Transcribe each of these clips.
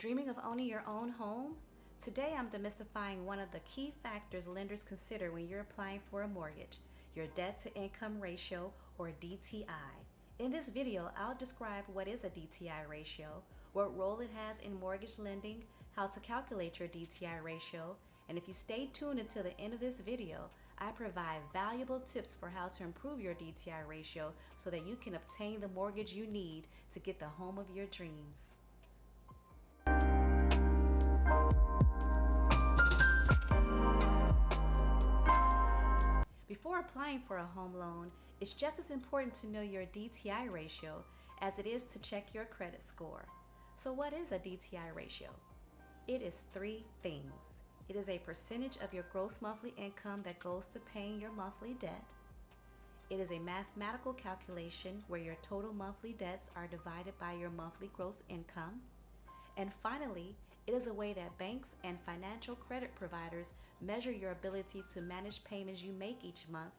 Dreaming of owning your own home? Today I'm demystifying one of the key factors lenders consider when you're applying for a mortgage, your debt to income ratio, or DTI. In this video, I'll describe what is a DTI ratio, what role it has in mortgage lending, how to calculate your DTI ratio, and if you stay tuned until the end of this video, I provide valuable tips for how to improve your DTI ratio so that you can obtain the mortgage you need to get the home of your dreams. Before applying for a home loan, it's just as important to know your DTI ratio as it is to check your credit score. So what is a DTI ratio? It is three things. It is a percentage of your gross monthly income that goes to paying your monthly debt. It is a mathematical calculation where your total monthly debts are divided by your monthly gross income. And finally, it is a way that banks and financial credit providers measure your ability to manage payments you make each month,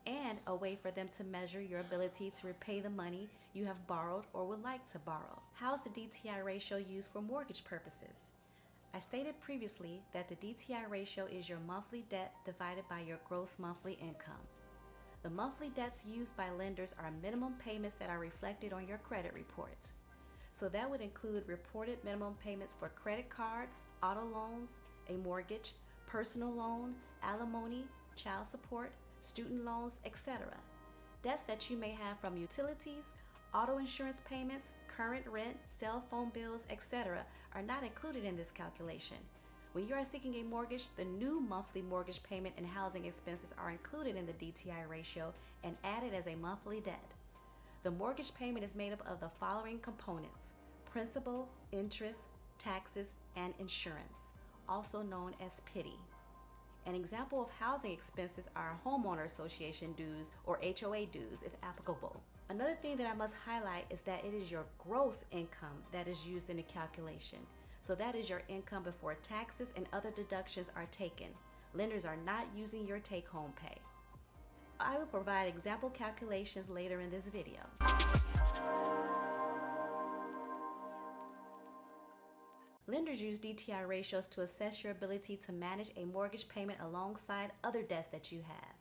and a way for them to measure your ability to repay the money you have borrowed or would like to borrow. How is the DTI ratio used for mortgage purposes? I stated previously that the DTI ratio is your monthly debt divided by your gross monthly income. The monthly debts used by lenders are minimum payments that are reflected on your credit reports. So that would include reported minimum payments for credit cards, auto loans, a mortgage, personal loan, alimony, child support, student loans, etc. Debts that you may have from utilities, auto insurance payments, current rent, cell phone bills, etc. are not included in this calculation. When you are seeking a mortgage, the new monthly mortgage payment and housing expenses are included in the DTI ratio and added as a monthly debt. The mortgage payment is made up of the following components: principal, interest, taxes, and insurance, also known as PITI. An example of housing expenses are homeowner association dues or HOA dues if applicable. Another thing that I must highlight is that it is your gross income that is used in the calculation. So that is your income before taxes and other deductions are taken. Lenders are not using your take-home pay. I will provide example calculations later in this video. Lenders use DTI ratios to assess your ability to manage a mortgage payment alongside other debts that you have.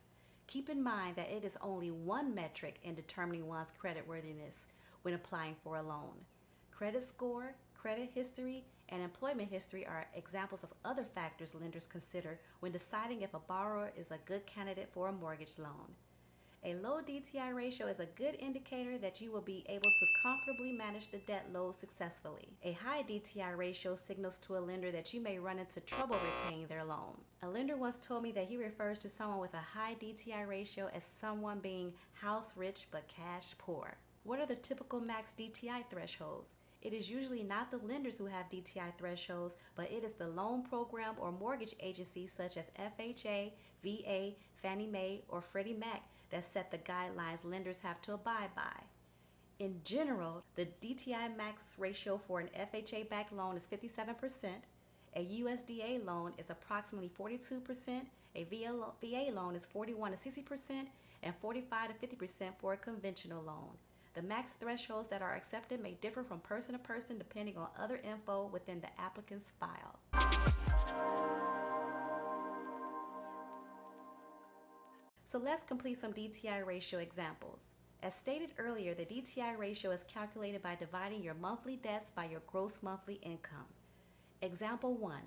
Keep in mind that it is only one metric in determining one's creditworthiness when applying for a loan. Credit score, credit history, and employment history are examples of other factors lenders consider when deciding if a borrower is a good candidate for a mortgage loan. A low DTI ratio is a good indicator that you will be able to comfortably manage the debt load successfully. A high DTI ratio signals to a lender that you may run into trouble repaying their loan. A lender once told me that he refers to someone with a high DTI ratio as someone being house rich but cash poor. What are the typical max DTI thresholds? It is usually not the lenders who have DTI thresholds, but it is the loan program or mortgage agencies such as FHA, VA, Fannie Mae, or Freddie Mac that set the guidelines lenders have to abide by. In general, the DTI max ratio for an FHA-backed loan is 57%, a USDA loan is approximately 42%, a VA loan is 41 to 60%, and 45 to 50% for a conventional loan. The max thresholds that are accepted may differ from person to person depending on other info within the applicant's file. So let's complete some DTI ratio examples. As stated earlier, the DTI ratio is calculated by dividing your monthly debts by your gross monthly income. Example 1.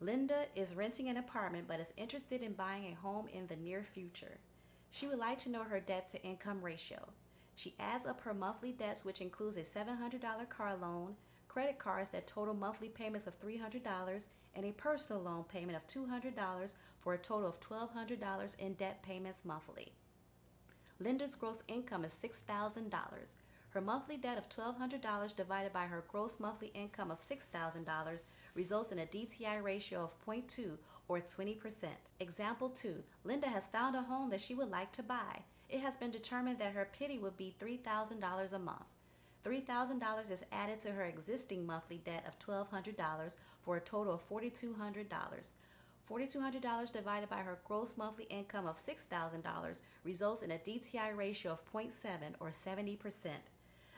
Linda is renting an apartment but is interested in buying a home in the near future. She would like to know her debt to income ratio. She adds up her monthly debts, which includes a $700 car loan, credit cards that total monthly payments of $300, and a personal loan payment of $200 for a total of $1,200 in debt payments monthly. Lender's gross income is $6,000. Her monthly debt of $1,200 divided by her gross monthly income of $6,000 results in a DTI ratio of 0.2 or 20%. Example 2. Linda has found a home that she would like to buy. It has been determined that her PITI would be $3,000 a month. $3,000 is added to her existing monthly debt of $1,200 for a total of $4,200. $4,200 divided by her gross monthly income of $6,000 results in a DTI ratio of 0.7 or 70%.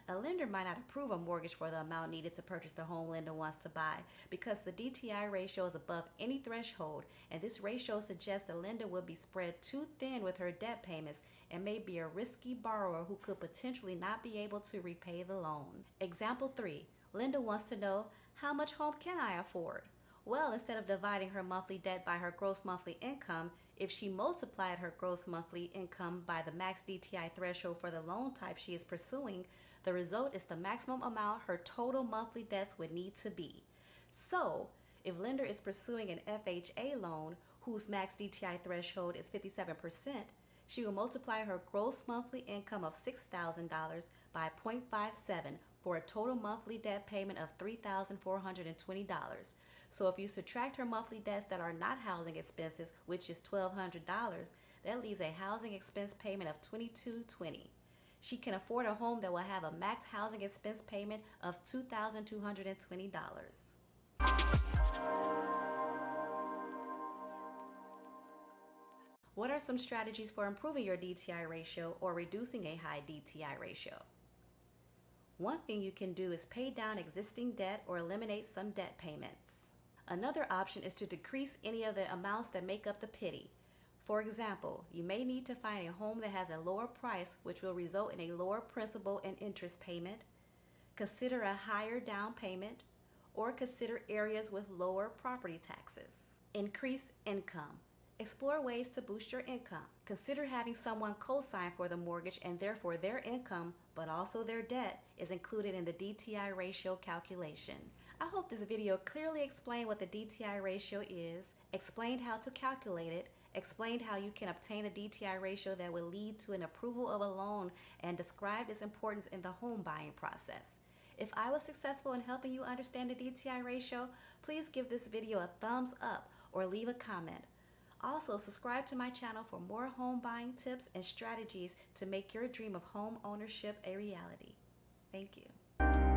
A lender might not approve a mortgage for the amount needed to purchase the home lender wants to buy because the DTI ratio is above any threshold, and this ratio suggests the lender will be spread too thin with her debt payments and may be a risky borrower who could potentially not be able to repay the loan. Example 3. Lender wants to know, how much home can I afford? Well, instead of dividing her monthly debt by her gross monthly income, if she multiplied her gross monthly income by the max DTI threshold for the loan type she is pursuing, the result is the maximum amount her total monthly debts would need to be. So, if lender is pursuing an FHA loan whose max DTI threshold is 57%, she will multiply her gross monthly income of $6,000 by 0.57 for a total monthly debt payment of $3,420. So if you subtract her monthly debts that are not housing expenses, which is $1,200, that leaves a housing expense payment of $2,220. She can afford a home that will have a max housing expense payment of $2,220. What are some strategies for improving your DTI ratio or reducing a high DTI ratio? One thing you can do is pay down existing debt or eliminate some debt payments. Another option is to decrease any of the amounts that make up the pity. For example, you may need to find a home that has a lower price, which will result in a lower principal and interest payment, consider a higher down payment, or consider areas with lower property taxes. Increase income. Explore ways to boost your income. Consider having someone co-sign for the mortgage and therefore their income, but also their debt, is included in the DTI ratio calculation. I hope this video clearly explained what the DTI ratio is, explained how to calculate it, explained how you can obtain a DTI ratio that will lead to an approval of a loan, and described its importance in the home buying process. If I was successful in helping you understand the DTI ratio, please give this video a thumbs up or leave a comment. Also, subscribe to my channel for more home buying tips and strategies to make your dream of home ownership a reality. Thank you.